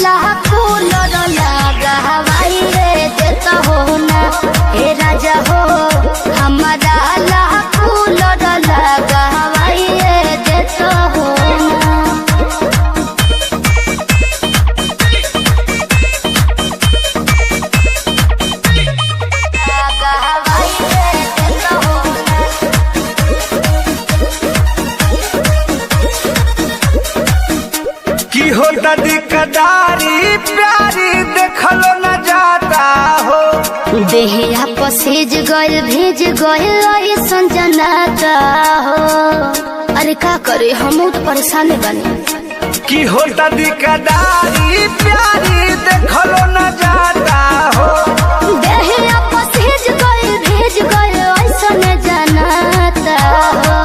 ला कूलर लगा हवाई रे देता हो ना हे राजा हो हमारा ला कूलर लगा हवाई रे देता हो ना। लगा हवाई रे देता हो ना। की हो दादी कदारी प्यारी देखलो न जाता हो देहिया पसेज गइल भेज गइल ऐसन जनाता हो। अरे का करे हम तो परेशान बानी। की हो दादी कदारी प्यारी देखलो न जाता हो देहिया पसेज गइल भेज गइल ऐसन जनाता हो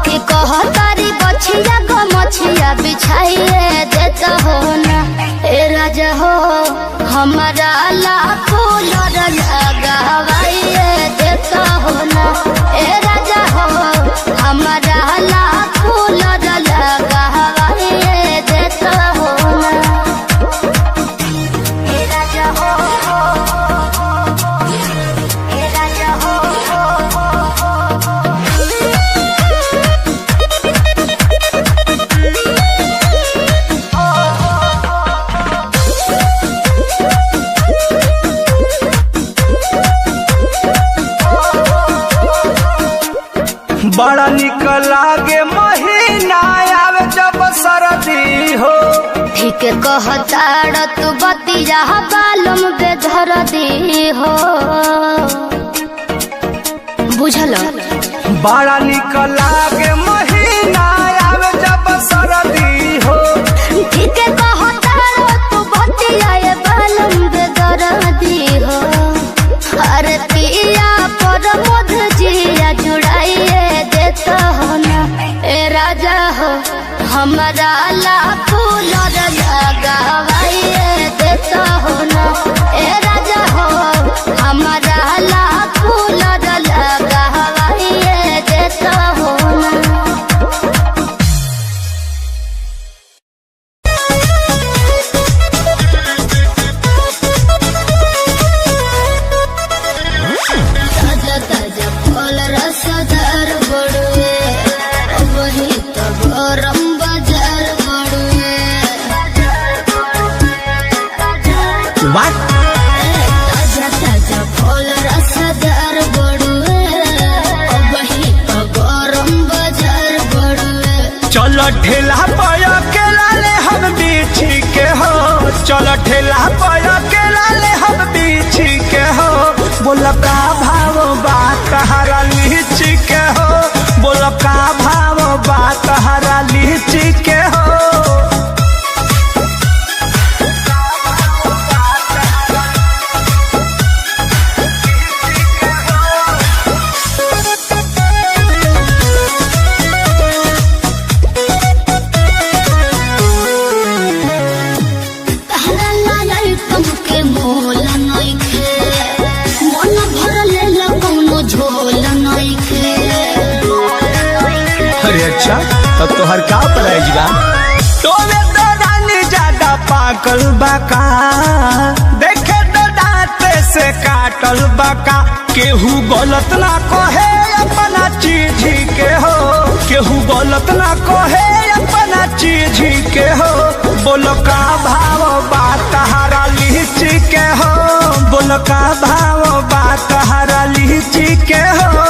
कि कहतारी बछिया गो मछिया बिछाइए देता हो ना ए राजा हो हमारा लाखों लड़ लगा हवाइए देता हो ना ए राजा हो हमारा लाखों लड़ लगा हवाइए देता हो ना ए राजा हो ए राजा हो। बड़ा निक लागे महीना आवे जब सरदी हो ठीक कहताड़ तू बतिया बालम बेधर दी हो बुझल। बड़ा निक लागे महीना आवे जब सरदी हो ठीक कहताड़ तू बतिया बालम बेधर दी हो। अरे पिया पर मध जिया जुड़ाइए देता हो ना ए राजा हो हमारा लाखों लड़ लगा हवाइए देता हो ना ए राजा हो हमारा लाखों लड़ लगा हवाइए देता हो ना। ताजा ताजा फल रसदार बड़ुए वही तो गरम बाजार बड़ुए। ताजा ताजा फल रसदार बड़ुए वही तो गरम बाजार बड़ुए। चलो ठेला पाया के लाले हम बीछी के हो चलो ठेला पाया के लाले हम बीछी के हो बोल का भाव बात हरा लीची के हो बोल का भाव बात हरा लीची के हो। कहला लालाई तुमके मोल नइखे मन भरले ला कौनो झोल नइखे। अरे अच्छा तब तो हर का प्राइज बा तो में तो रानी ज्यादा पाकल बाका देखे तो दांते से काटल बाका केहू गलत ना कहे अपना चीज के हो केहू गलत ना कहे अपना चीज के हो बोलो का भाव बात हरा लीची के हो बोलो का भाव बात हरा लीची के हो।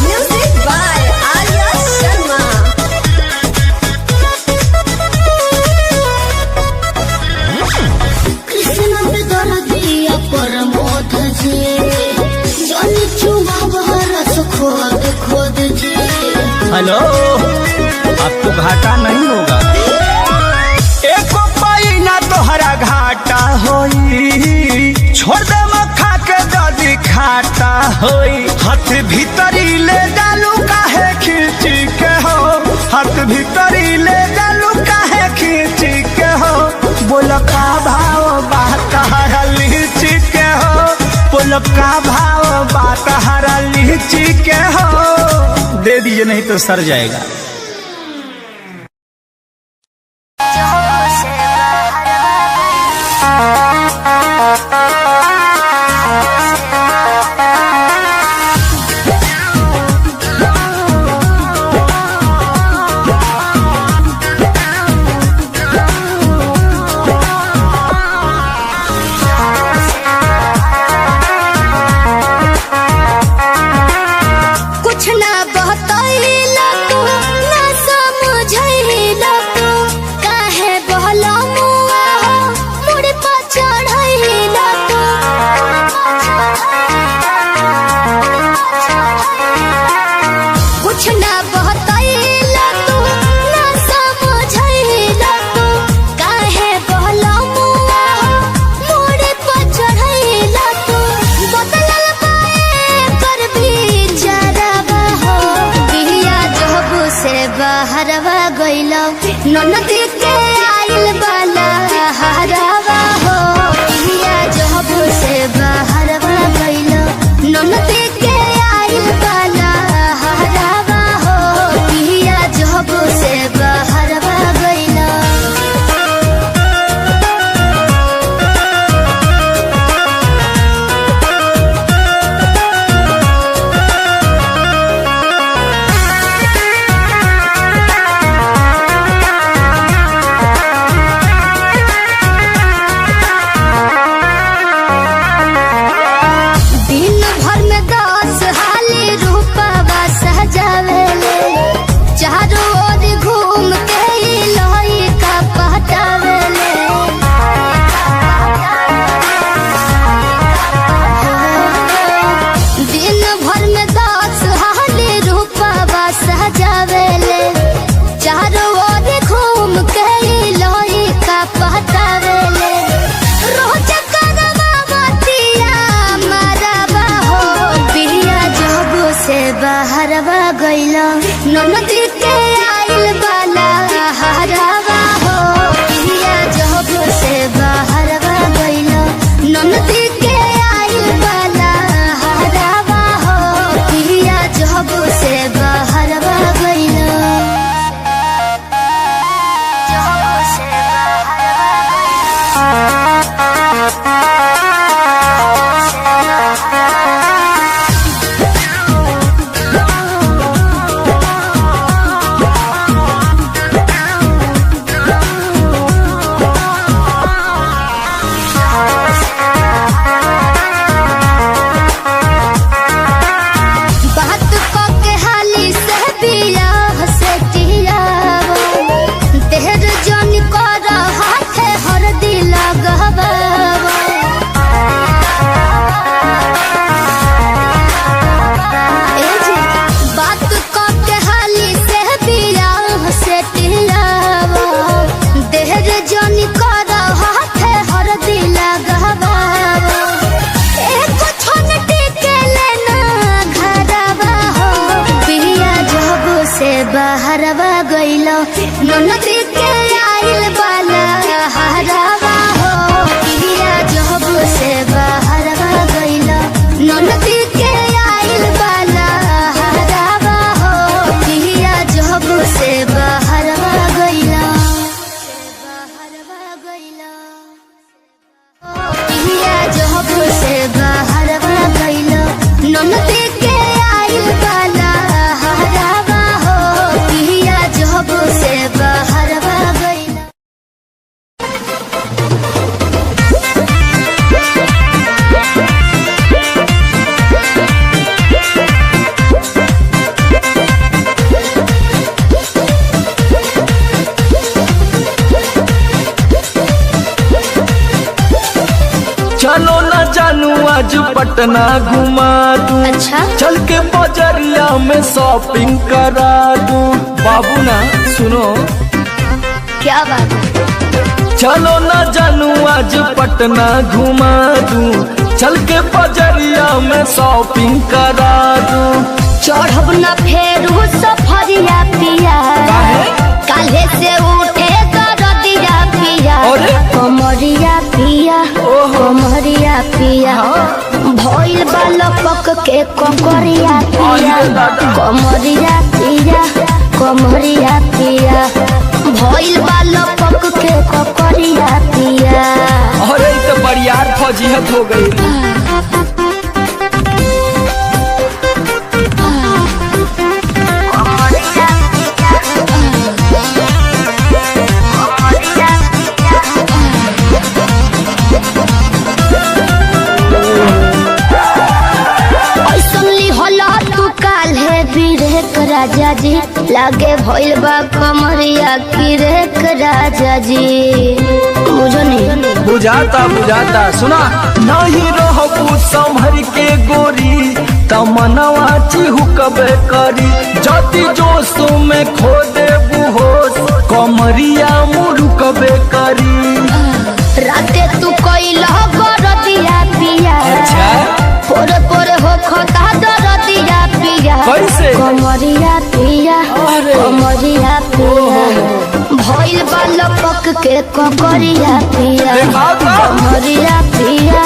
Music by Arya Sharma। Krishna पे दर दिया परमोध जी जन चुमा बरस खोद खोद जी। हेलो आपको घाटा नहीं होगा एको पाई ना तोहरा घाटा होई छोड़ दे मखा के दादी खाटा होई हाथ भीतरी ले डालू काहे खींची के हो हाथ भीतरी ले डालू काहे खींच बोलो का भाव बात हरा लीची के हो, दे दीजिए नहीं तो सर जाएगा। नदी के आइल बाला हरावा हो, पिया जब से बहरवा गइलो। नदी के आइल बाला हरावा हो, पिया जब से बहरवा गइलो। नदी के आइल बाला हरावा हो, पिया जब से बहरवा गइलो। नदी के आइल बाला हरावा हो, पिया जब से बहरवा गइलो। जब से बहरवा गइलो। नदी के आइल बाला हरावा हो, पिया जब से बहरवा गइलो। नदी के आइल बाला हरावा हो, पिया जब से बहरवा गइलो। पिया जब से बहरवा गइलो। नदी के आइल बाला हरावा हो, पिया जब से बहरवा गइलो। चलो ना जानू आज पटना घुमा दूं। अच्छा? चल के बजरिया में शॉपिंग करा दूं। बाबू ना सुनो, क्या बात है? चलो ना जानू आज पटना घुमा दूं। चल के बजरिया में शॉपिंग करा दूं। चढ़ब न फेरू सफरिया पिया, काले से उठे दरदिया पिया। कमरिया पिया, कमरिया पिया, भइल बाल पक के कमरिया पिया कमरिया पिया कमरिया पिया भइल बाल पक के कमरिया पिया। अरे तो बरियार फजीहत हो गई। राजा जी लागे भइल बा कमरिया की रेख राजा जी बुझो नहीं बुझाता बुझाता सुना नहीं रहबू संभर के गोरी तमनवा चिहुकबे करी जति जोश में खो देबू होश कमरिया मुरुकबे करी। राते तू कइला गरदिया पिया अच्छा पोरे पोरे हो खता दरदिया पिया कैसे कमरिया पिया कमरिया पिया भइल बाल पक के कमरिया पिया कमरिया पिया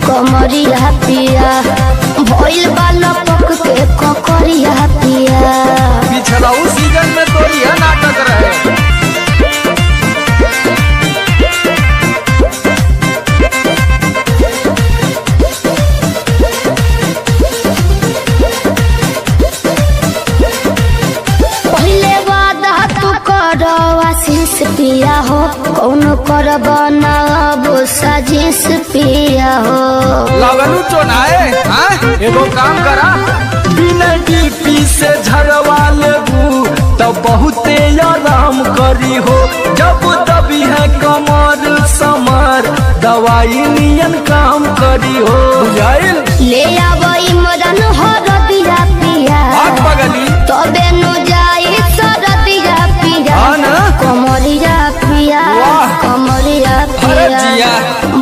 कमरिया पिया भइल बाल पक के कमरिया पिया। पिछला उस सीजन में तो यह नाटक रहे। पिया हो कौन करब अब साजिश पिया हो लगलू चोनाए एगो काम करा बिना डीपी से झरवा लेबू तब बहुते आराम करी हो जब दबी है कमर समर दवाई नियन काम करी हो बुझाइल ले आवई मदन हो रदिया पिया बगली तबे नु जाई सरदिया पिया कमरिया पिया कमरिया पिया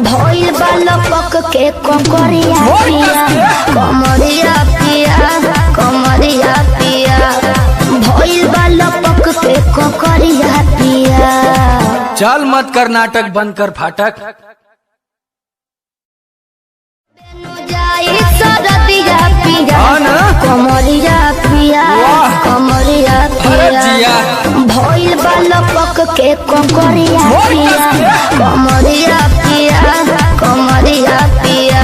भइल बाल पक के कमरिया पिया कमरिया पिया कमरिया पिया भइल बाल पक के कमरिया पिया। चल मत कर नाटक बंद कर फाटक सरदिया पिया कमरिया पिया कमरिया पिया भइल बाल पक के कमरिया पिया कमरिया पिया कमरिया पिया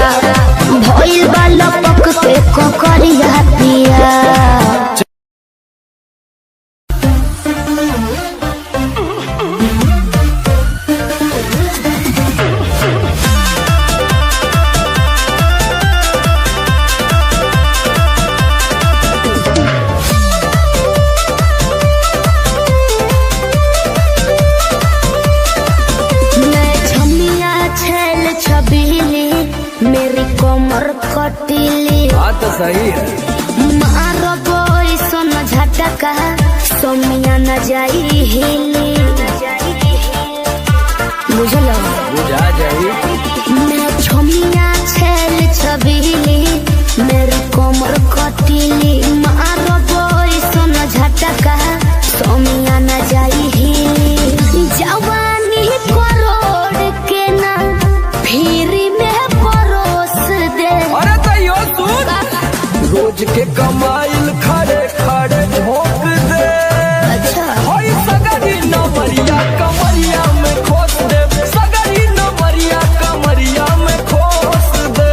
भइल बाल पक के कमरिया पिया। मेरी कमर कटीली बात सही है मारो बोई सोना झटका सोमिया न जाई हिली बुझलो बुझा जाई मैं छोमिया छेल छबीली मेरी कमर कटीली मारो बोई सोना झटका सोमिया न जाई हिली जवानी करोड़ के ना फिर रोज के कमाइल खड़े खड़े भोग दे होई सगरी नमरिया कमरिया में खोस दे सगरी नमरिया कमरिया में खोस दे।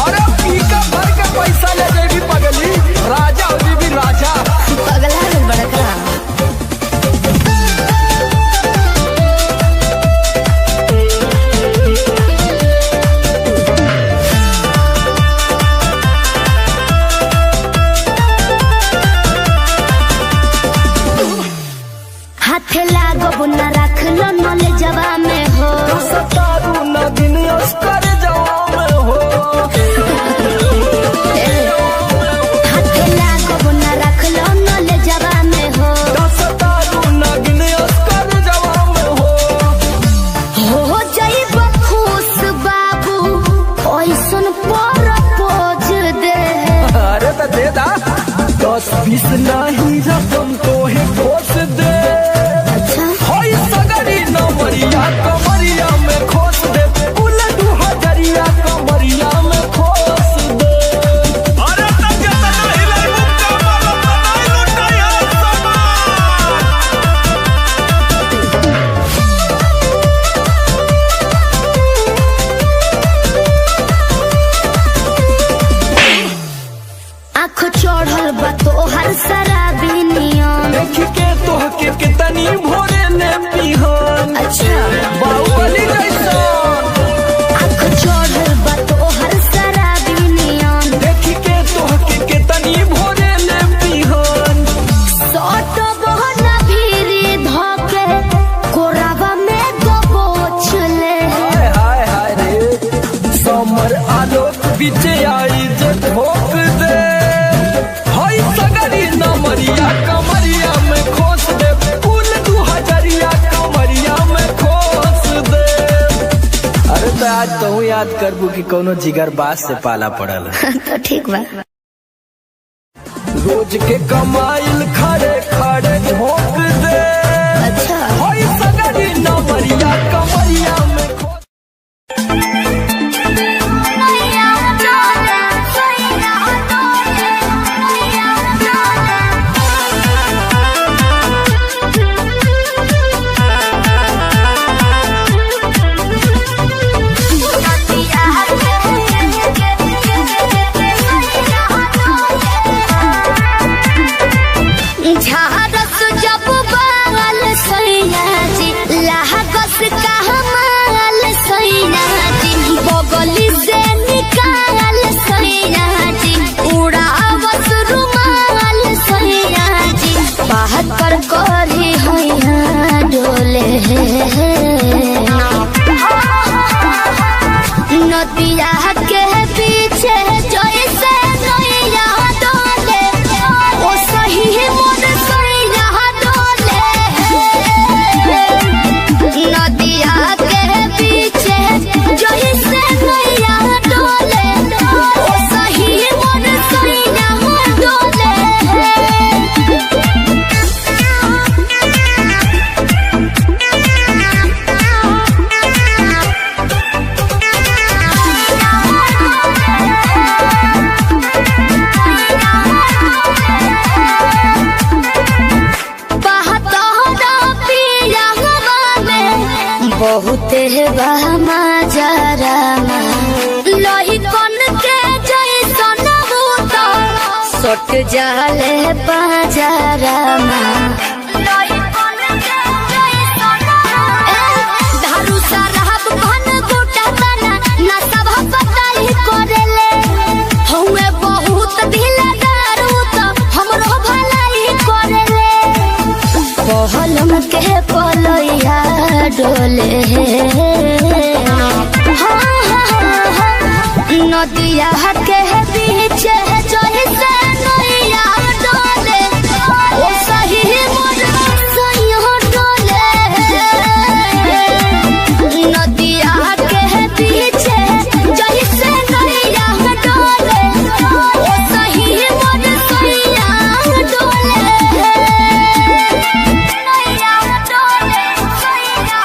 अरे पीका भर के पैसा ले देवी पगली राजा हो भी राजा पगला है बड़का हाथे लागो न रख लो नले जवा में हो सतारू न दिन अस्कर जवा में हो हाथे लागो न रख लो नले जवा में हो सतारू न दिन अस्कर जवा में हो जाइब खुश बाबू ओइसन पर पोज दे। अरे तो दे दा 10-20 नहीं रकम तो है खोस दे होई सगरी नमरिया कमरिया में खोस दे उलटू हजरिया कमरिया में खोस दे। आज तो याद करबू कि कोनो जिगर बास से पाला पड़ल। तो ठीक बा। रोज के कमाइल खड़े खड़े ठोक दे। अच्छा होई सगरी नवरिया कमरिया में झारस जब बाल सैया जी लागस कहमाल सैया जी बगली से निकाल सैया जी उड़ावस रुमाल सैया जी बात कर करी हैया डोले नदिया के पीछे जैसे नैया डोले ओ सही मोर सैया डोले नदिया के पीछे जैसे नैया डोले ओ सही मोर सैया डोले। बहुते बहमा जरा लोही कन के जैसन भूत सट जाले बाजारा दारू शराब भन गुटा तना ना सब पताई करेले हमें बहुत ढीला दारू तो हमरो भलाई करेले पहलम के पलैया डोले नदिया के पीछे जैसे नैया डोले ओ सही मोर सैया डोले नदिया के पीछे जैसे नैया डोले ओ सही मोर सैया डोले नैया डोले सैया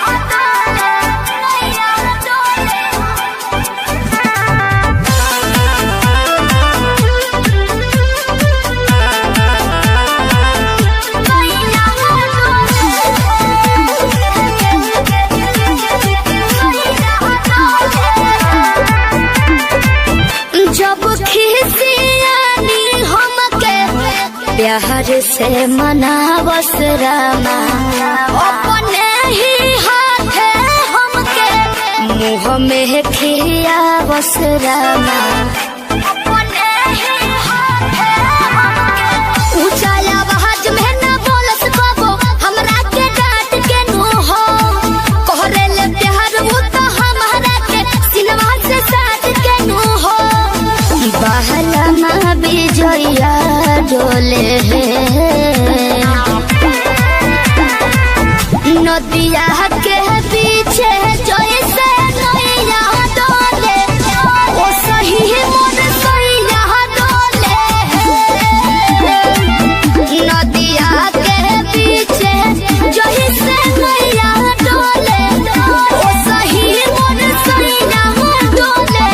जब खिसियानी हमके प्यार से मनावस रामा अपने ही हाथे हमके मुँह में खियावस रामा अपने ही हाथे हमके ऊंचा आवाज में न बोलस बाबो हमरा के डांट के नो हो कहरे ले प्यार वो तो हमारा के सिनवा से साथ के नो हो बहला विजया डोले नदिया के पीछे जैसे नैया डोले ओ सही मोर सैया डोले नदिया के पीछे जैसे नैया डोले ओ सही मोर सैया डोले।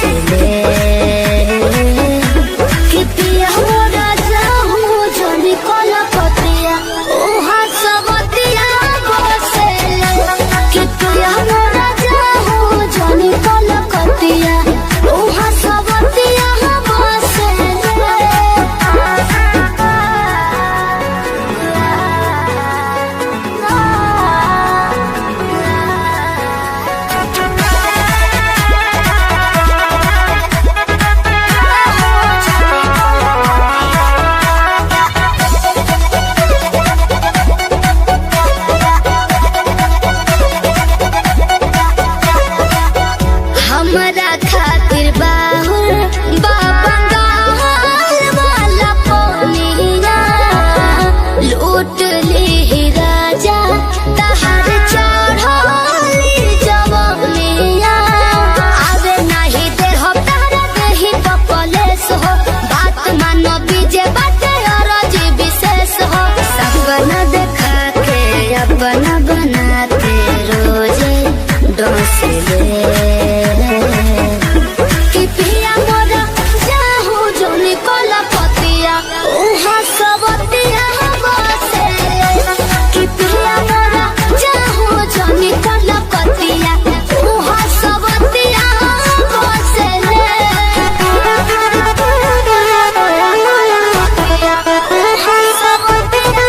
डोसले कि पिया मोरा जाहू जनी कलकतिया उहाँ सबतिया बसेले कि पिया मोरा जाहू जनी कलकतिया उहाँ सबतिया हमरा खातिर बाहुर बाबंगाल वाला पोनिया लूट ली राजा तहर चढ़ली जवनिया आवे नहीं दे हो तारा देही कपलेस हो बात मानो बीजे बाटे और जी विशेष हो सपना देखा के अपना बनाते रोजे डोसले कि पिया मोरा जाहू जनी कलकतिया उहाँ सबतिया बसेले कि पिया मोरा जाहू जनी कलकतिया उहाँ सबतिया बसेले उहाँ सबतिया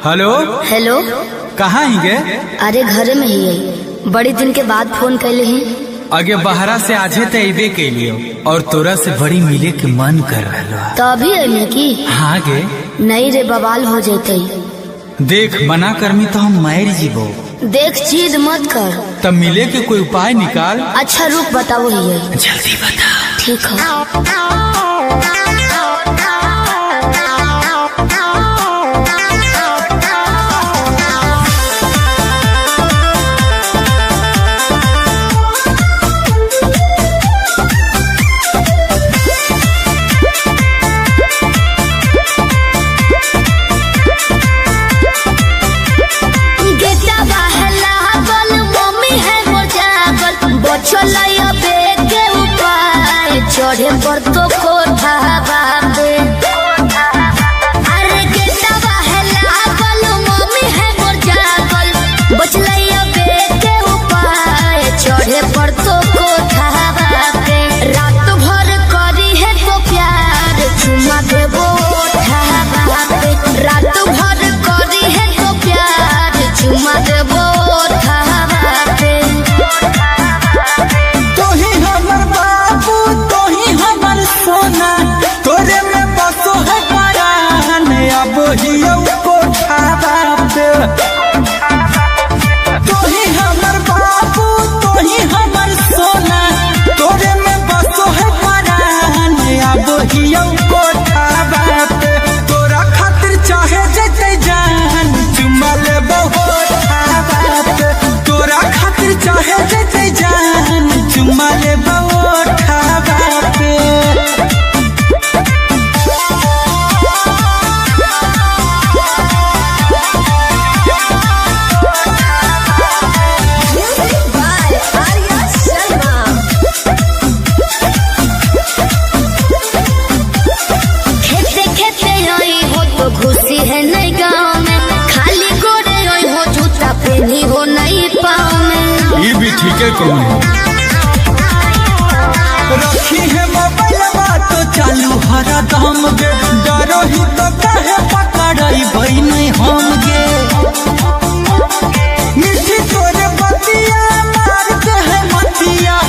हेलो हेलो कहाँ ही गे? अरे घरे में ही है बड़ी दिन के बाद फोन कैले ही आगे बहरा से आजे तो अबे के लिए और तोरा से बड़ी मिले के मन कर रहा तो अभी अने की हाँ गे नहीं रे बवाल हो जैते देख मना करमी तो हम मार जीवो देख जिद मत कर तब मिले के कोई उपाय निकाल। अच्छा रुक बताओ ही है जल्दी बता। ठीक है चढ़े पर तो कोठा बाबे अरे गेटवा है लागल मम्मी है मोर जागल बचलैया बेटे उपाय चढ़े पर तो कोठा बाबे रात भर करी है तो प्यार चुमा देबो ओठा बाबे रात भर करी है तो प्यार चुमा देबो ओठा बाबे तोरे में बसो है परान अब हियो कोठा बाबे तोही हमर बाबू तोही हमर सोना तोरे में बसो है परान अब हियो कोठा बाबे तोरा खातिर चाहे जते जान चुमा लेबो होठा बाबे तोरा खातिर चाहे जते जान चुमा लेबो होठा बाबे घुसी है नहीं गाँव में खाली गोरे हो जूता पहनी हो नहीं पाँव में ये भी ठीक है कौन रखी है मोबाइल बात चालू हरा दम गे डरो ही तो कहे पकड़ई भाई नहीं हम गे मिठी तोरे बतिया मारते है मतिया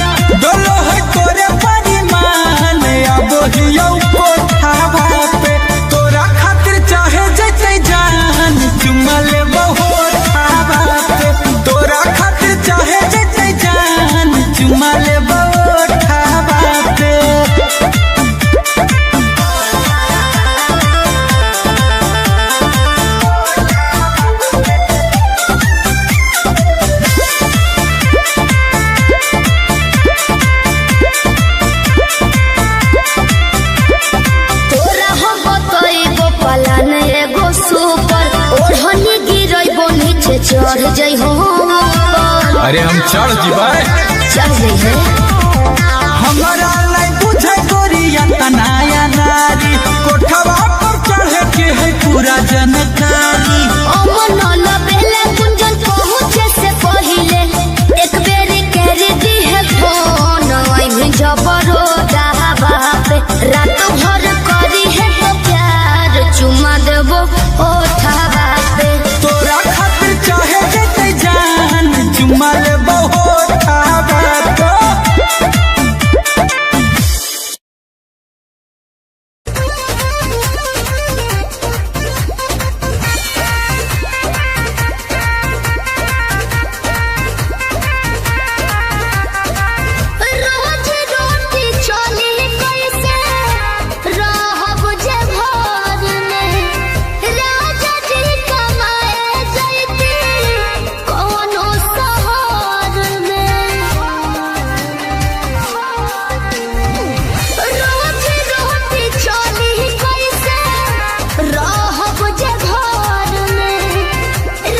डोलो है तोरे परिमान अब हियो कोठा बापे तोरा खातिर चाहे जते जान चुमा लेबो होठा बापे तोरा खातिर चाहे जते जान चुमा लेबो होठा बापे चढ़ जाइ हो अरे हम चढ़ जीवाए चढ़ जाइ है हमारा लाई बुझे गोरिया तनाया नारी कोठवा पर चढ़े के है पूरा जनकारी ओ मनोल बेले कुंजन पहुँचे से पहिले एक बेरी कर दी है फोन आई जबरो डाबा पे रात भर करी है तो प्यार चुमा देबो ओठावा पे तोरा खातिर चाहे देते जान चुमा लेबो ओठावा पे रोज रोटी चली कैसे रहब जे घर में राजा जी कमाए जैती कोनो शहर में रोज रोटी चली कैसे रहब जे घर में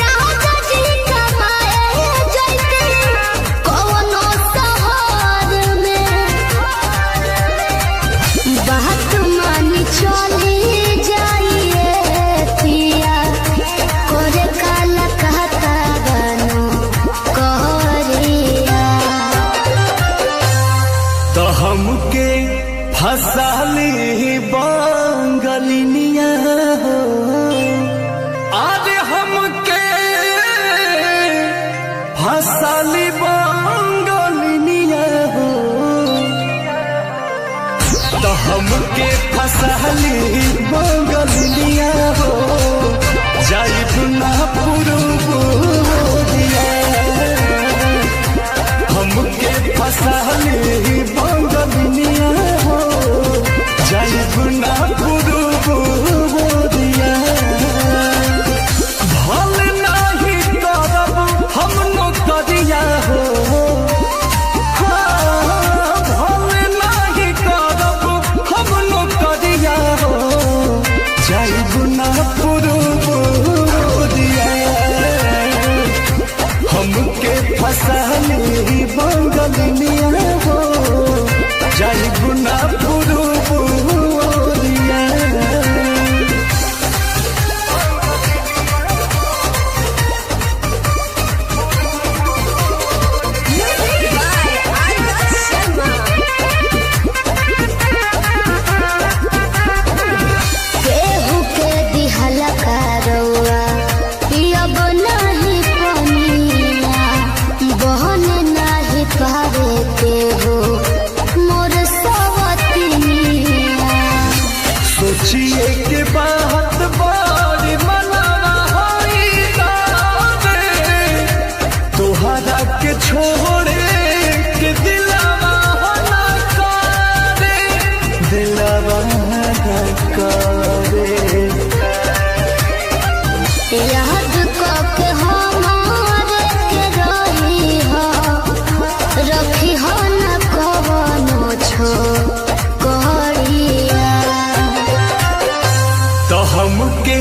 राजा जी कमाए जैती कोनो शहर में बात मानी चली जाइए पिया करे काला कहता बनो कहरिया तो हमके फसाली बंगलिनिया हो आज हमके फसाली बंगलिनिया हो तो हमके फसाली बंगलिनिया हो जाइब ना पुरुबोरिया हमके फसाली बंगलिनिया हो जाइब ना पुरुबोरिया भल नाही करब हम नौकरिया हो भल नाही करब हम नौकरिया हो जाइब ना पुरुबोरिया हमके फसाली बंगलिनिया हो जाइब ना पुरुबोरिया केहू के दिहला करौआ पियब नाही पनिया बहन नाही पावे केहू मोर सवतिनिया सोचिए के बात बड़ी मनवा होई रे तोहरा के छोड़े के दिलवा हो ना करे दिलवा ना करे याद कके हमारे के रही हो रखी हो न कवनो छो करिया तो हमके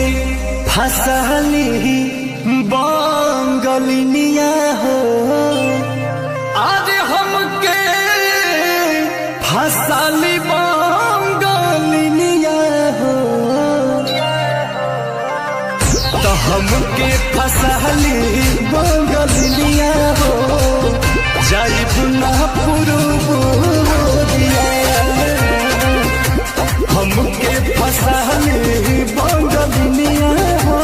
फसाली बंगलिनिया हो आज हमके फसाली बंगलिनिया हो तो हमके फसाली बंगलिनिया हो जाइब ना पुरुबोरिया हमके फसाली बंगलिनिया हो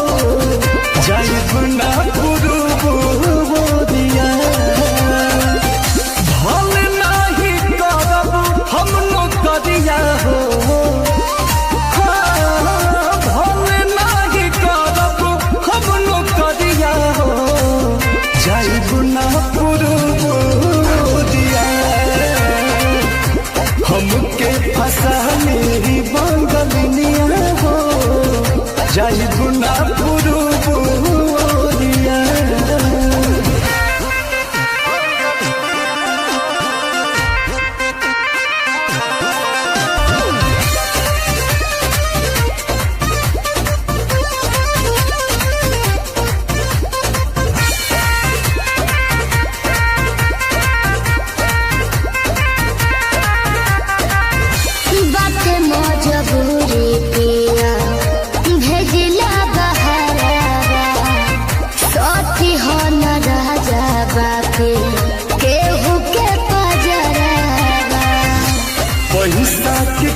जाइब ना पुरुबोरिया भल नाही करब हम नौकरिया हो भल नाही करब हम नौकरिया हो जाइब ना पुरुबोरिया हमके फसाली बंगलिनिया हो जाइब ना पुरुबोरिया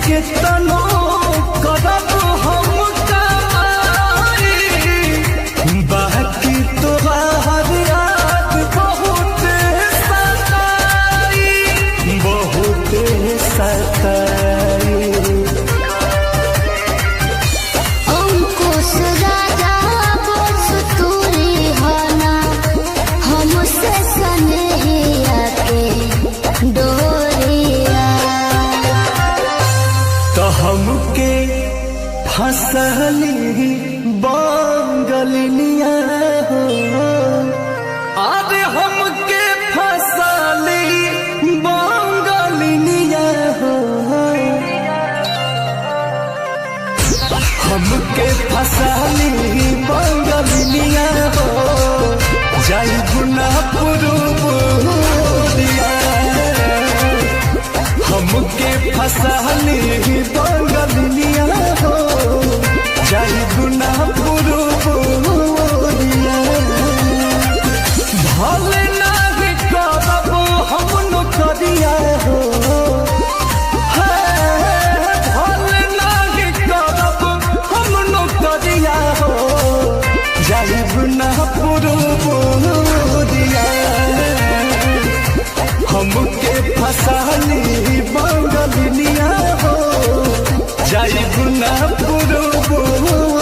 के तनो करब हम कमाई, बाकी तोहार याद बहुत सताई, बहुत सताई। अंकुश राजा बोस तूरी होना, हमसे सनहिया के डोरिया। तो हमके फसली बंगलिया हो, अरे हमके फसली बंगलिया हो, हमके फसली बंगलिया हो, जाई गुना पुरुबुरिया। हमके फसली बंगलिया हो, जाई गुना पुरुबुरिया। भले नाही करब हम नौकरिया हो, भले नाही करब हम नौकरिया हो, जाई गुना पुरुबुरिया। हमके फसली बंगलिया हो, जाई गुना पुरुबुरिया।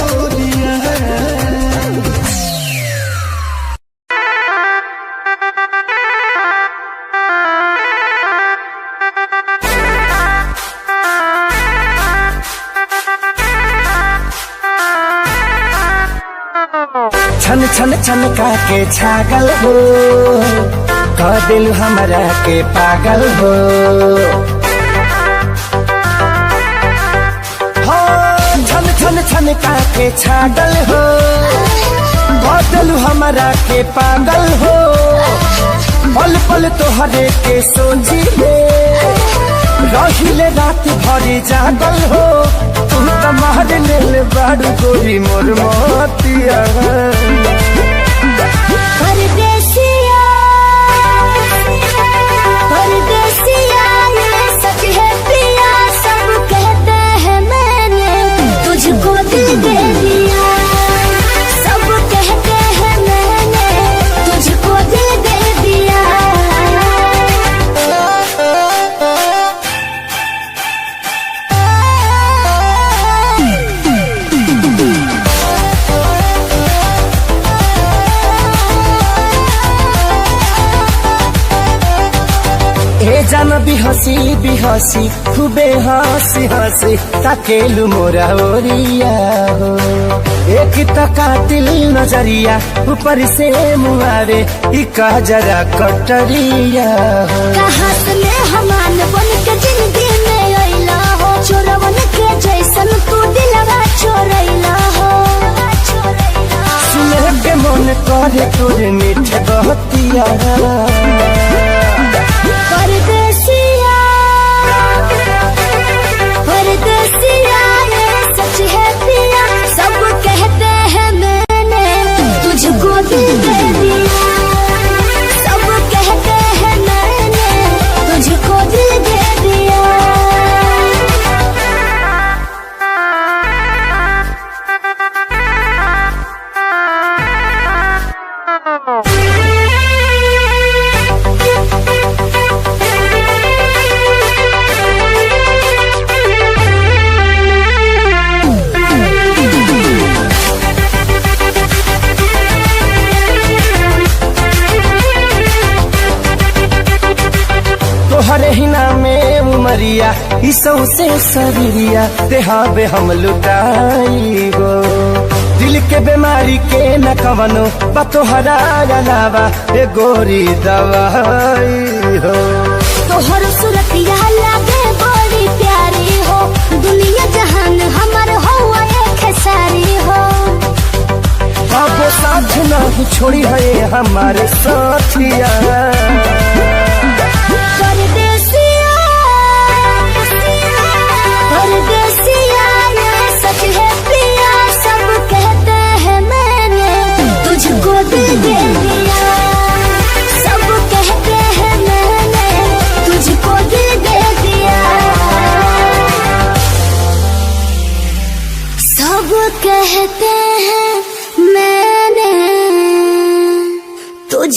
छन छन छन का के छागल हो, कह दिल हमरा के पागल हो। छन छन छन का के छागल हो, कह दिल हमरा के पागल हो। पल पल तोहरे के सोची रहिले रात भरी जागल हो। तुम त मार लेल बाड़ू गोरी मोर मोतिया। परदेसिया परदेसिया ये सच है पिया, सब कहते हैं मैंने तुझको दिल दे दिया। सब कहते हैं मैंने तुझको दिल दे दिया। जान बिहसी बिहसी खूबे हंसी हंसी ताकेलु मोरा ओरिया हो। एक त कातिल नजरिया ऊपर से मुआरे इका जरा कटरिया हो। कहाँ से मेहमान बन के जिंदगी में अइला हो, चोरवन के जैसन तू दिलवा चोरैला हो। सुने के मन करे तोरे मीठ बहतिया। परदेसिया परदेसिया ये सच है पिया, सब कहते हैं मैंने तुझको दिल दे दिया। सब कहते हैं मैंने तुझको दिल दे दिया। तोहरे हिना में उमरिया इसौ से शरीरिया देहाबे हम लुटाई गो। दिल के बीमारी के न कवनो बा तोहरा अलावा ए गोरी दवाई हो। तोहर सूरतिया लागे बड़ी प्यारी हो, दुनिया जहान हमर हो एक सारी हो। अब साथ नहीं छोड़ी है हमारे साथिया। परदेसिया परदेसिया ये सच है पिया, सब कहते हैं मैंने तुझको दिल दे दिया। सब कहते हैं मैंने तुझको दिल दे दिया।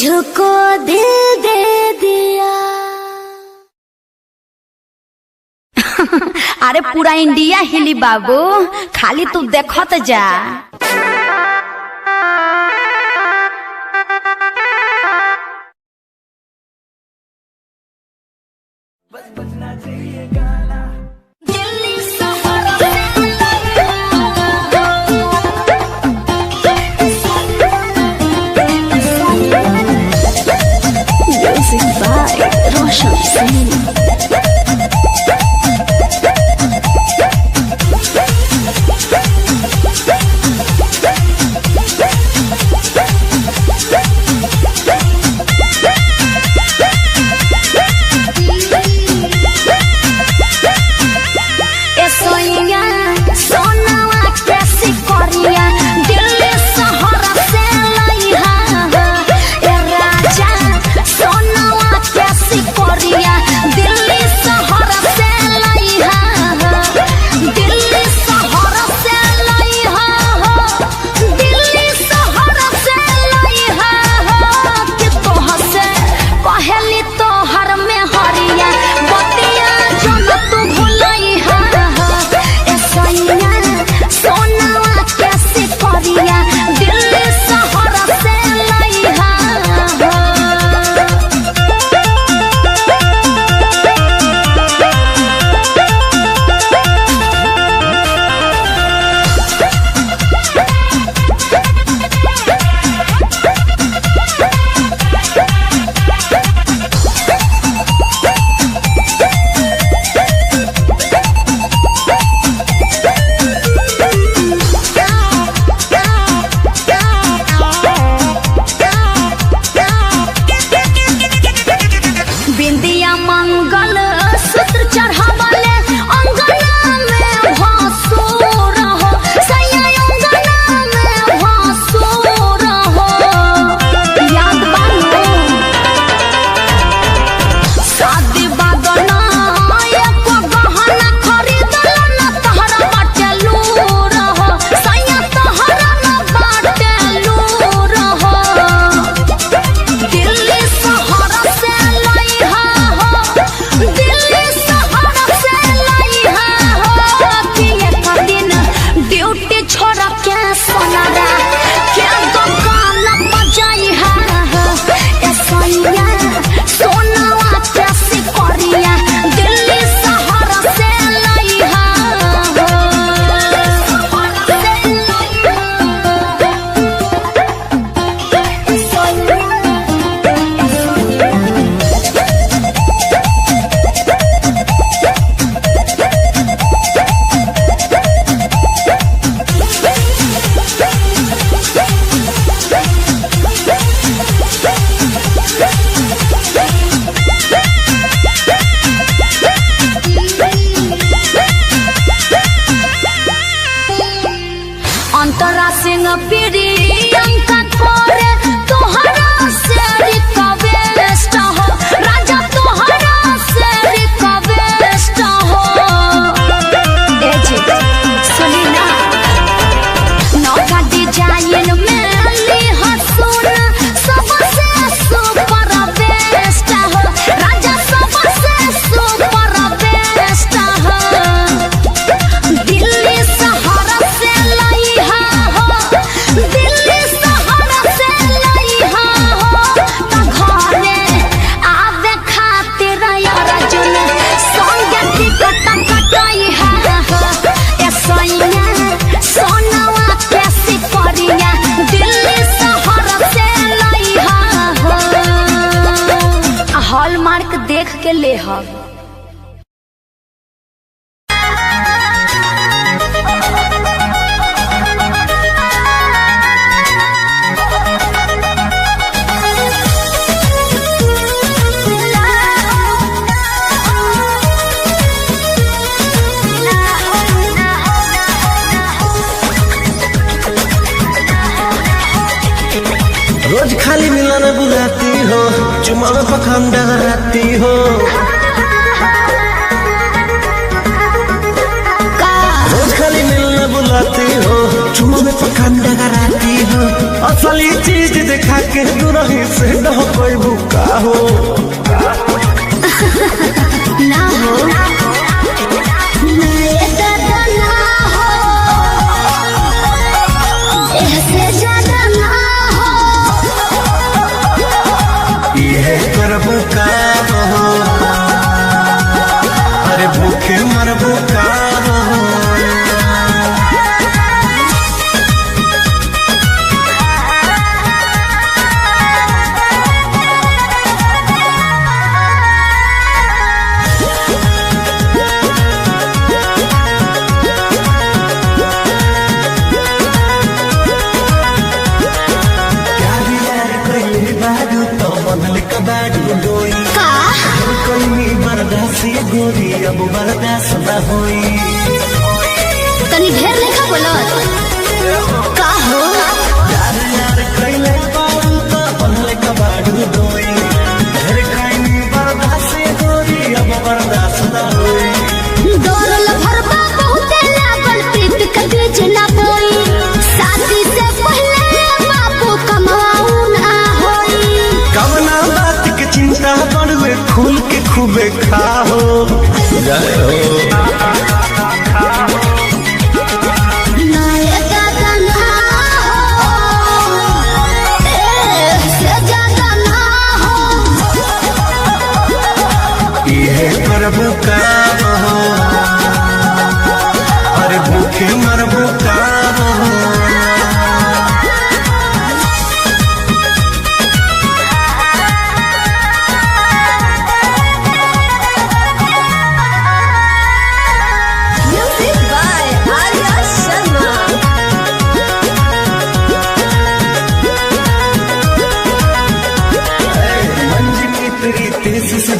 तुझको दिल दे दिया। अरे पूरा इंडिया हिली बाबू, खाली तू देखत जा। देख के ले हम। रोज खाली मिलन बुलाती हो, चुमा में पखंड रहती हो। रोज खाली मिलन बुलाती हो, चुमा में पखंड रहती हो। असली चीज दिखा के दूरही से भूखे मरबो का गोरी अब बर्दाश्त न होई तनी ढेर लेखा बोलत का हो यार यार कइले बारू तो बनले कबाड़ू दोई ढेर खाइनी बर्दाश्त गोरी अब बर्दाश्त न होई दौड़ल भरबा बहुते लागल प्रीत के बीच ना बोई शादी से पहले बापू कमाऊ ना होई कवना बात के चिंता बड़वे खुल के खूबे खाओ जय हो मरबू का हो अरे भूखे मरबू का हो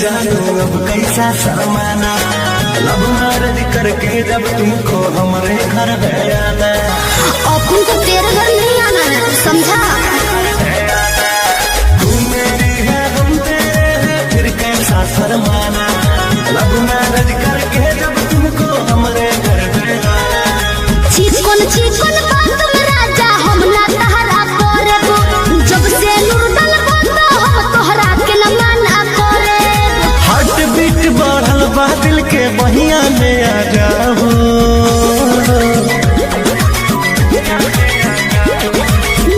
जानो अब कैसा सामाना लब मारज करके जब तुमको हमारे घर आना अब तुमको तेरे घर नहीं आना है समझा तू मेरी है हम तेरे हैं फिर कैसा शर्माना लब मारज करके जब तुमको हमारे घर आना चिकन बात में राजा हम ना तहरा करबो जब से लुटल बंद हम तोहरा के न माना करे बीट बढ़ल बा दिल के बहिया में आ जाओ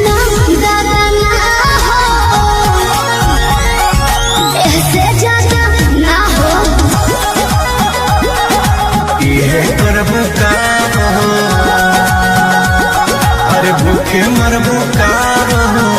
ना दादा ना हो ऐसे ज्यादा ना हो ये करबू का हो अरे भूखे मरबू का हो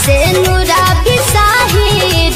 से नुरा बिसाही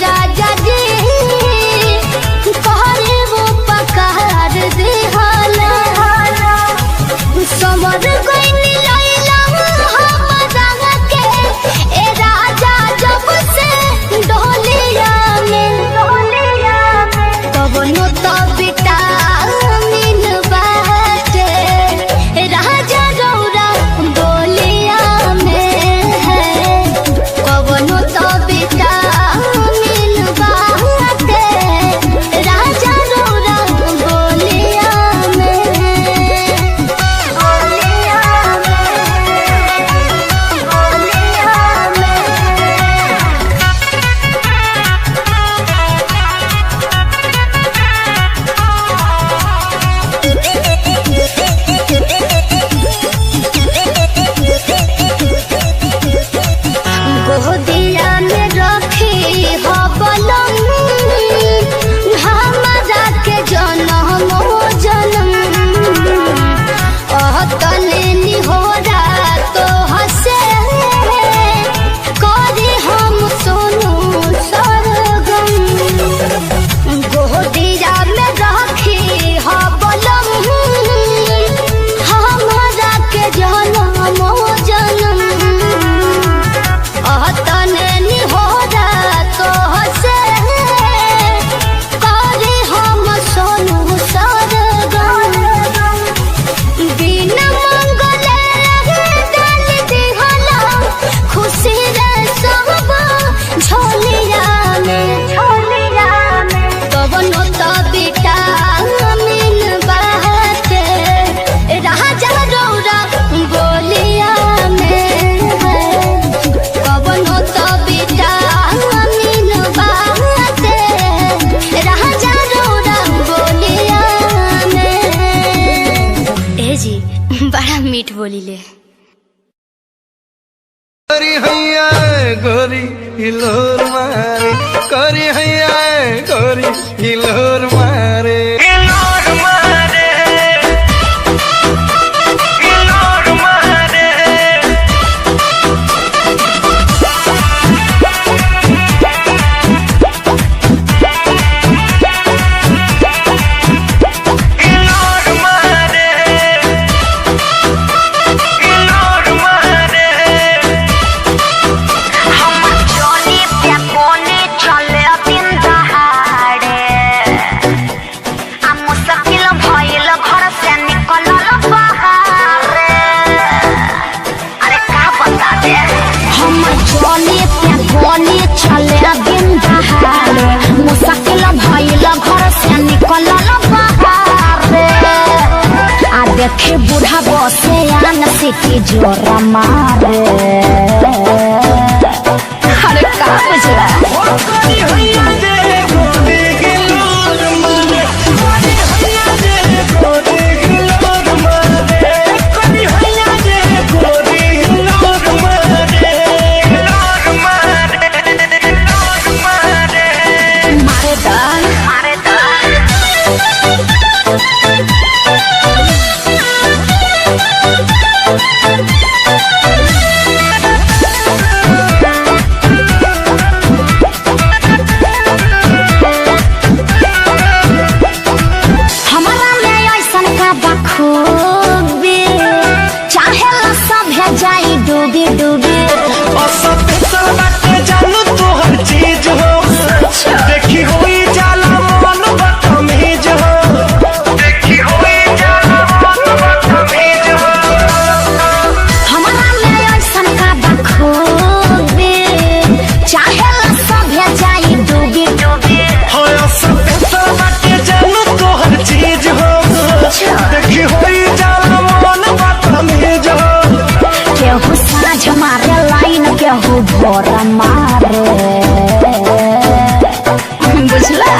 करी हैया गोरी हिलोर मारे, करी हैया गोरी हिलोर मारे, हिलोर मारे, हिलोर मारे। देखे बूढ़ा बसे आन सिटी जोरा मारे। अरे का बुझला जाई डूबी डूबी जानू तो हर चीज हो, देखी हुई जाला मन बदतमीज हो, देखी हुई जाला मन बदतमीज हो। हमारा में ऐसन का बखूबी चाहे सभे जाई डूबी डूबी। हो सब बाटे जानू तो हर चीज हो, देखी हुई जाला मन बदतमीज हो। केहू साँझ मारे लाइन केहू भोर मारे बुझला।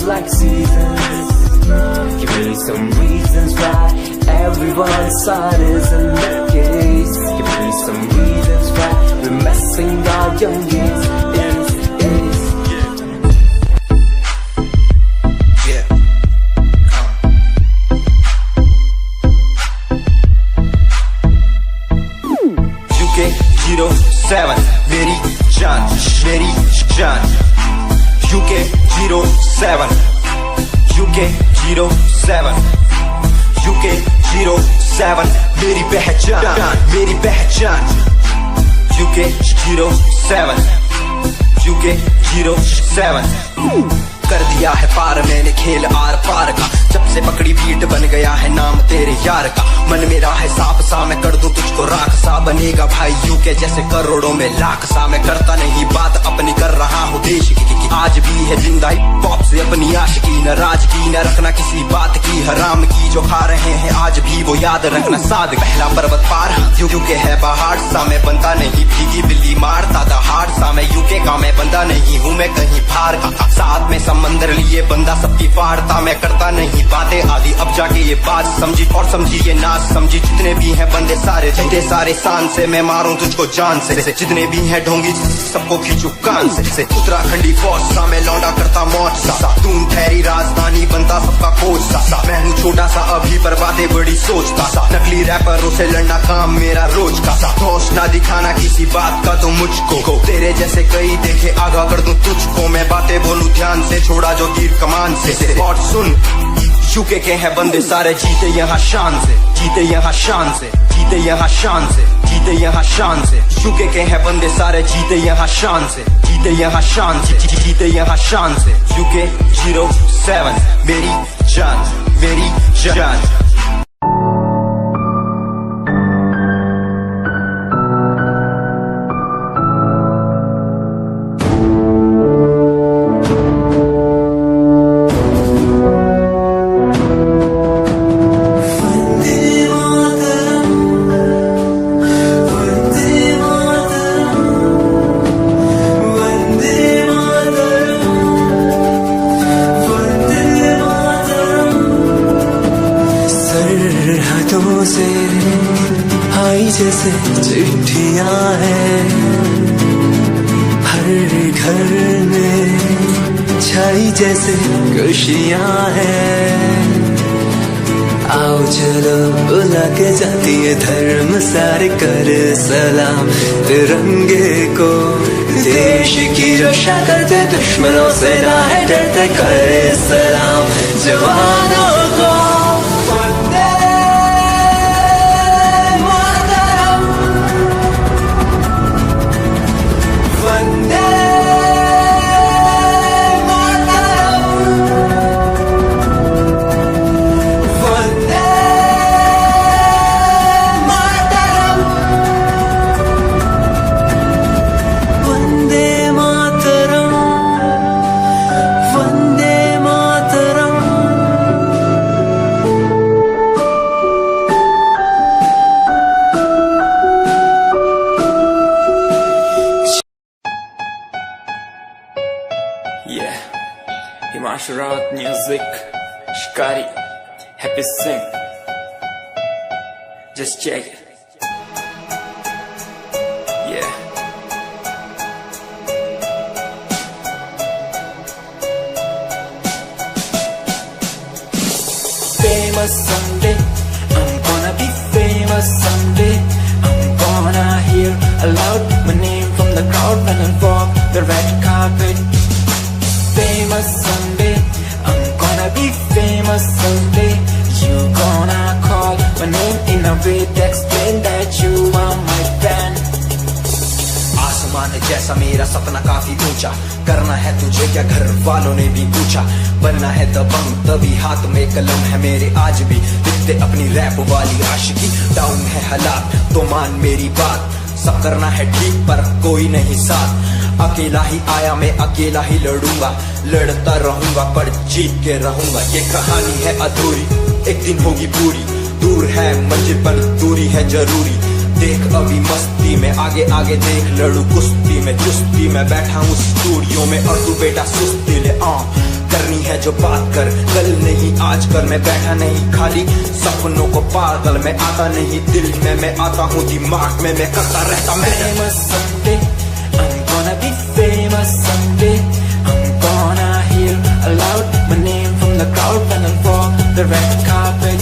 Like seasons, give me some reasons why everyone's side is in the case. Give me some reasons why we're messing our young years. UK07 मेरी जान, मेरी जान। UK07 UK07 UK07 मेरी पहचान, मेरी पहचान। UK07 UK07 कर दिया है पार मैंने खेल आर पार का, जब से पकड़ी बीट बन गया है नाम तेरे यार का। मन मेरा है सांप सा मैं कर दूं तुझको राख सा, बनेगा भाई यूके जैसे करोड़ों में लाख सा। मैं करता नहीं बात अपनी कर रहा हूँ देश की कि आज भी है जिंदा हिप हॉप से अपनी आशिकी, न राज की न रखना किसी बात की, हराम की जो खा रहे हैं आज भी वो याद रखना साद। पहला पर्वत पार यूके है पहाड़ सा, मैं बनता नहीं भीगी बिल्ली मारता दहाड़ सा, मैं यूके का मैं बंदा नहीं हूँ मैं कहीं बाहर का, साथ में समंदर लिए बंदा सबकी फाड़ता, मैं करता नहीं बातें आदि अब जाके ये बात समझी और समझी ये नाच समझी। जितने भी हैं बंदे सारे झंडे सारे शान से, मैं मारूं तुझको जान से, जितने भी हैं ढोंगी सबको खींचू कान से, उत्तराखंडी फौज सा मैं लौंडा करता मौज सा, दून ठहरी राजधानी बनता सबका कोच सा, मैं हूँ छोटा सा अभी पर बातें बड़ी सोचता सा, नकली रैपरों से लड़ना काम मेरा रोज का सा, होश ना दिखाना किसी बात का तो मुझको, तेरे जैसे कई देखे आगा कर दूं तुझको, मैं बातें बोलूं ध्यान से छोड़ा जो तीर कमान से, और सुन यूके के हैं बंदे सारे जीते यहाँ शान से, जीते यहाँ शान से, जीते यहाँ शान से, जीते यहाँ शान से, यूके के हैं बंदे सारे जीते यहाँ शान से, जीते यहाँ शान से, जीते यहाँ शान से, यूके 07 मेरी जान मेरी जान। जैसे चिट्ठियां हैं हर घर में छाई जैसे खुशियां हैं, आओ चलो बुला के जाती है धर्म सारे कर सलाम तिरंगे को, देश की रक्षा करते दुश्मनों से ना है डरते कर सलाम जवानों को। Himanshu Rawat music, Shikari, Happy Singh, just check it, yeah. Famous someday, I'm gonna be famous someday, I'm gonna hear aloud my name from the crowd when I walk the red carpet. Famous someday, I'm gonna be famous someday, you gonna call my name in a way to explain that you are my fan. आसमान जैसा मेरा सपना काफी ऊंचा, करना है तुझे क्या घर वालों ने भी पूछा, बनना है दबंग तभी हाथ में कलम है मेरे आज भी लिखते अपनी रैप वाली आशिकी, डाउन है हालात तो मान मेरी बात, सब करना है ठीक पर कोई नहीं साथ, अकेला ही आया मैं अकेला ही लड़ूंगा, लड़ता रहूंगा पर जीत के रहूंगा, ये कहानी है अधूरी एक दिन होगी पूरी, दूर है मंजिल पर दूरी है जरूरी, देख अभी मस्ती में आगे आगे देख लड़ू कुश्ती में चुस्ती में बैठा हूँ स्टूडियो में और तू बेटा सुस्ती ले करनी है जो बात कर कल नहीं आज कर, मैं बैठा नहीं खाली सपनों को पागल मैं आता नहीं दिल में मैं आता हूँ दिमाग में मैं करता रहता मैं। Gonna be famous someday, I'm gonna hear aloud my name from the crowd when I walk the red carpet.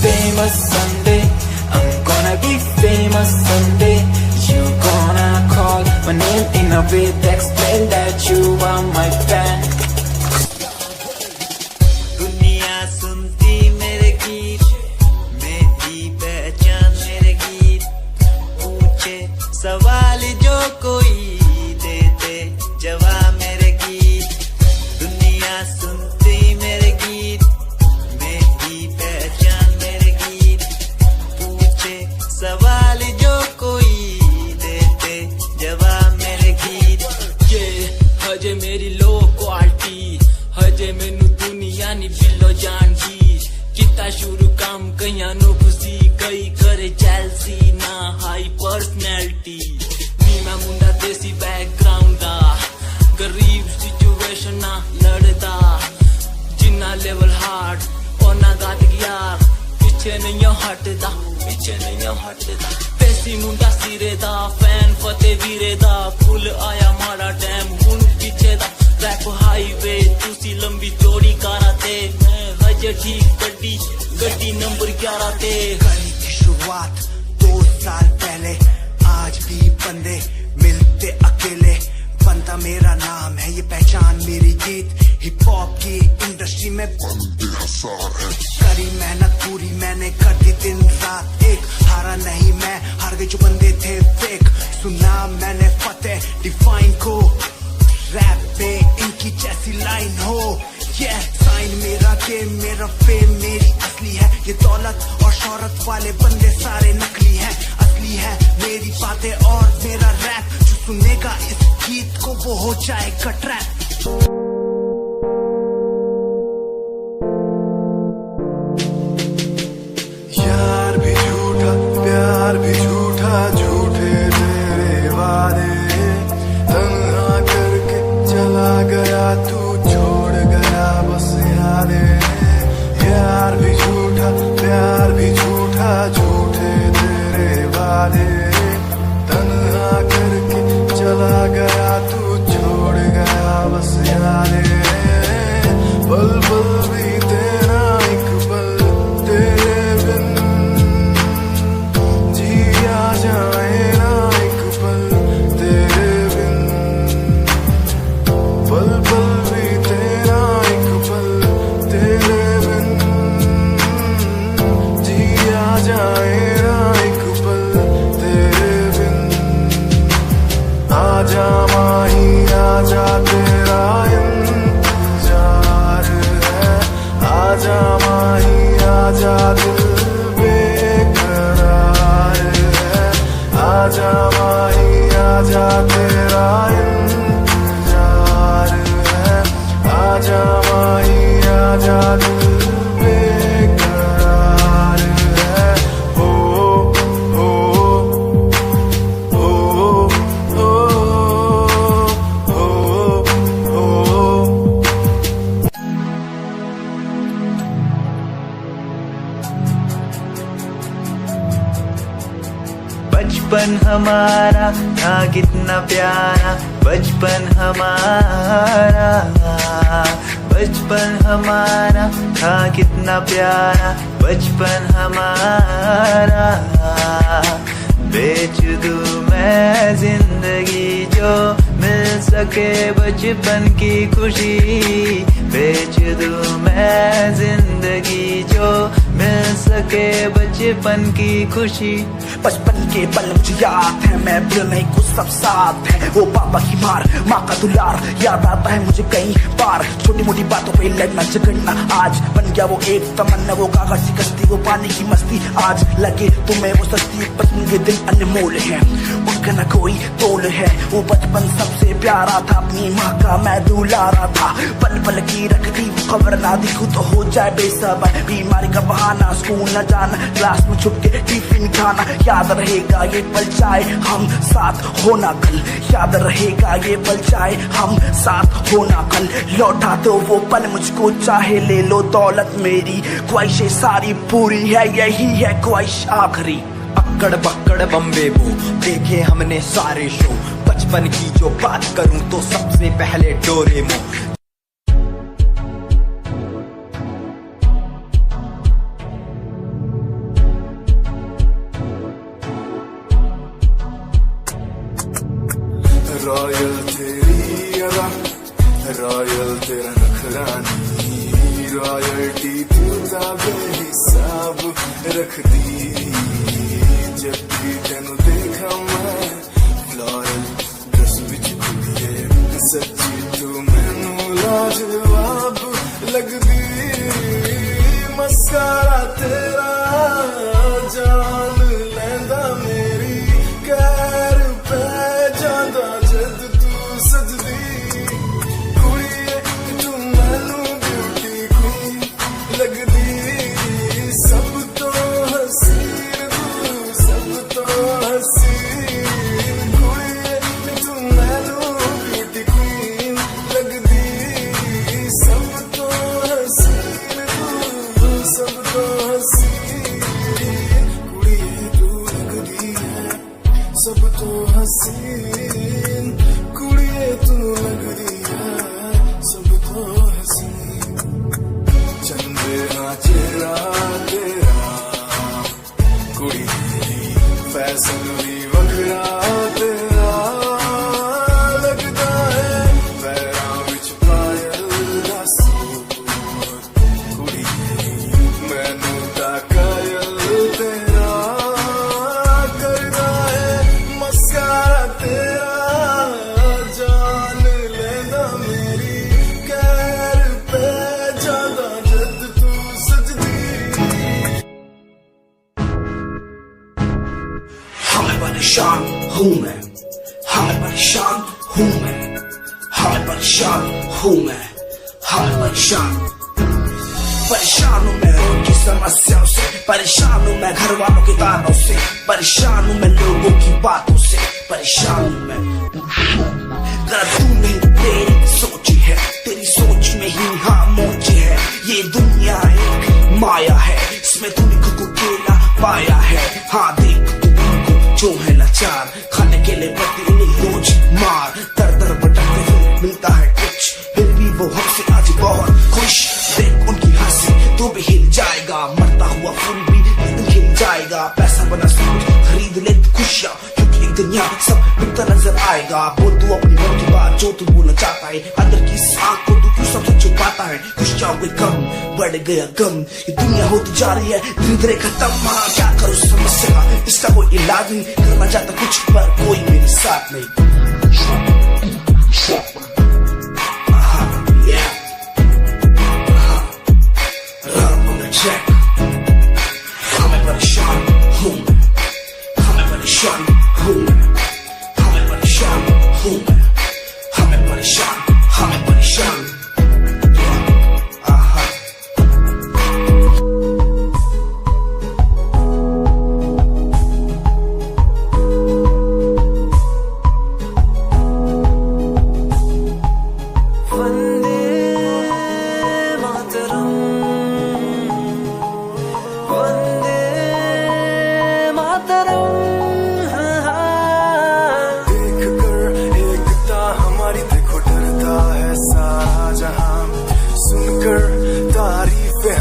Famous someday, I'm gonna be famous someday, you gonna call my name in a way to explain that you are my fan. दुनिया सुनती मेरे गीत, मेरी पहचान मेरे गीत, पूछे सवाल जो कोई देते जवाब मेरे गीत, दुनिया सुनती मेरे गीत, मेरी पहचान मेरे गीत, पूछे सवाल जो कोई देते जवाब मेरे गीत, ये हजे एंटी नी मैं मुंडा देसी बैकग्राउंड दा गरीब सिचुएशन ना लड़दा जिन्ना लेवल हार्ड और ना गात यार पीछे नहीं हटदा देसी मुंडा सिरे दा फैन फते वीरे दा फुल आया माड़ा टाइम हुन पीछे दा रैप हाईवे तुसी लंबी चौड़ी कारा ते मैं हजे ठीक गड्डी नंबर 11 ते कहीं की शुरुआत 2 साल पहले आज भी बंदे मिलते अकेले बनता मेरा नाम है ये पहचान मेरी जीत हिप हॉप की इंडस्ट्री में करी मेहनत पूरी मैंने कर दी दिन रात एक हारा नहीं मैं हार गए जो बंदे थे फेक सुना मैंने फतेह डिफाइन को रैप पे इनकी जैसी लाइन हो ये साइन मेरा गेम मेरा फेम मेरी असली है ये दौलत और शोहरत वाले बंदे सारे नकली हैं असली है मेरी बातें और मेरा रैप जो सुनेगा इस गीत को वो हो जाएगा ट्रैप यार भी झूठा प्यार भी झूठा झूठे तेरे वादे तन्हा करके चला गया तू छोड़ गया बस यादें यार भी झूठा प्यार भी झूठा झूठे तेरे वादे तन्हा करके चला गया तू छोड़ गया बस यादें पल पल भी तेरा एक पल तेरे बिन जिया जाए ना एक पल तेरे बिन पल पल भी तेरा एक पल तेरे बिन जिया जाए ना एक पल तेरे बिन आजा माही आजा तेरा इंतजार है आजा माही आजा दिल बेकरार है आजा माही आजा तेरा इंतजार है आजा माही आजा दिल बेकरार है ओ ओ ओ ओ ओ ओ बचपन हमारा था कितना प्यारा बचपन हमारा था कितना प्यारा बचपन हमारा बेच दूं मैं जिंदगी जो मिल सके बचपन की खुशी बेच दूं मैं जिंदगी जो मिल सके बचपन की खुशी बचपन के पल मुझे याद है मैं भूल नहीं कुछ सब साथ है वो पापा की मार माँ का दुलार याद आता है मुझे कई बार छोटी मोटी बातों पे लड़ना झगड़ना आज बन गया वो एक तमन्ना वो कागज की कश्ती वो पानी की मस्ती आज लगे तुम्हें वो सस्ती बचपन के दिन अनमोल है उनका न कोई तोल है वो बचपन सबसे प्यारा था अपनी माँ का मैं दुलारा था पल पल की रखती वो खबर ना दिखूं तो हो जाए बेसबर बीमारी का बहाना स्कूल न जाना क्लास में छुप के टिफिन खाना याद रहेगा ये पल चाहे हम साथ होना कल याद रहेगा ये पल चाहे हम साथ होना कल लौटा दो वो पल मुझको चाहे ले लो दौलत मेरी ख्वाहिशें सारी पूरी है यही है ख्वाहिश आखिरी अक्कड़ बक्कड़ बम्बे वो देखे हमने सारे शो बचपन की जो बात करूं तो सबसे पहले डोरेमोन रॉयल तेरी अदा रॉयल तेरा नखरानी रॉयल्टी तू बेहिसाब रख दी जब भी तेनू देखा मैं फ्लोरल ड्रेस विच कुड़िए सच्ची तू मैनू लाजवाब लगदी मस्कारा तेरा जान लैंदा मेरी कैर पै जांदा जद तू सजदी कुड़िए तू मैनू ब्यूटी क्वीन लगदी सब तो हसीन तू सब तो सब तो हसीन कुड़िए तू लग रही है सब तो हसीन चंदेरा चेहरा तेरा कुड़ी फैशन भी वखरा तेरा लगता है पैरां विच पायल दा सूट कुड़ी मैनू ता कायल तेरा करदा है मस्कारा तेरा जान लेना मेरी कहर पे ज्यादा जद तू सजदी हमें परेशान हूँ मैं हमें परेशान हूँ मैं हमें परेशान हूँ मैं हमें परेशान परेशान हूँ मैं उनकी समस्याओं से परेशान हूँ मैं घर वालों के तानों से परेशान हूँ मैं लोगों की बातों से परेशान हूँ मैं गलत तू नहीं तेरी सोच है तेरी सोच में ही हाँ मोची है ये दुनिया एक माया है इसमें तूने खुद को अकेला पाया है हाँ देख जो है लाचार खाने के लिए पति उन्हें रोज मार दर दर भटकते हुए मिलता है कुछ फिर भी वो हमसे आज बहुत खुश देख उनकी हंसी तो भी हिल जाएगा मरता हुआ फूल भी एक दिन खिल जाएगा पैसा बना सब खरीद ले खुशियाँ क्योंकि एक दिन यहाँ सब मिलता नजर आएगा बोल तू अपनी मन की बात जो तू बोलना चाहता है अंदर की इस आँख को तू क्यों सबसे छुपाता है खुशियाँ हुई कम बढ़ गया गम ये दुनिया होती जा रही है धीरे धीरे खत्म हाँ क्या करूँ समस्या का इसका कोई इलाज नहीं करना चाहता कुछ पर कोई मेरे साथ नहीं हमें परेशान हूँ मैं हमें परेशान हूँ मैं हमें परेशान हूँ मैं हमें परेशान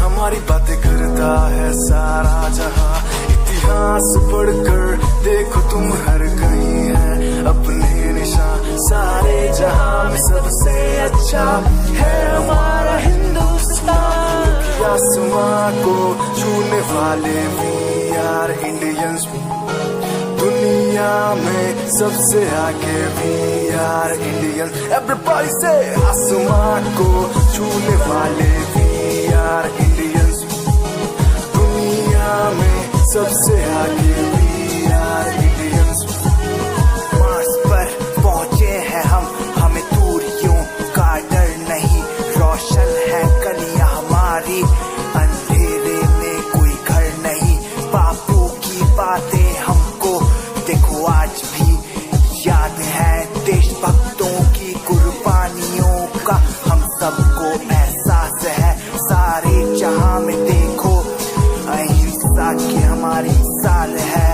हमारी बातें करता है सारा जहां इतिहास पढ़कर देखो तुम हर कहीं है अपने निशान सारे जहां में सबसे अच्छा है हमारा हिंदुस्तान आसमां को छूने वाले भी यार इंडियंस दुनिया में सबसे आगे भी यार इंडियंस एवरीबॉडी से आसमां को छूने वाले भी यार इंडियंस दुनिया में सबसे आगे भी यार इंडियंस मार्स पर पहुंचे हैं हम हमें दूरियों का डर नहीं रोशन है कलियां हमारी अंधेरे में कोई घर नहीं बापू की बातें हमको देखो आज भी याद है देशभक्तों की कुर्बानियों का हम सबको एहसास है सारे जहां में देखो अहिंसा की हमारी साल है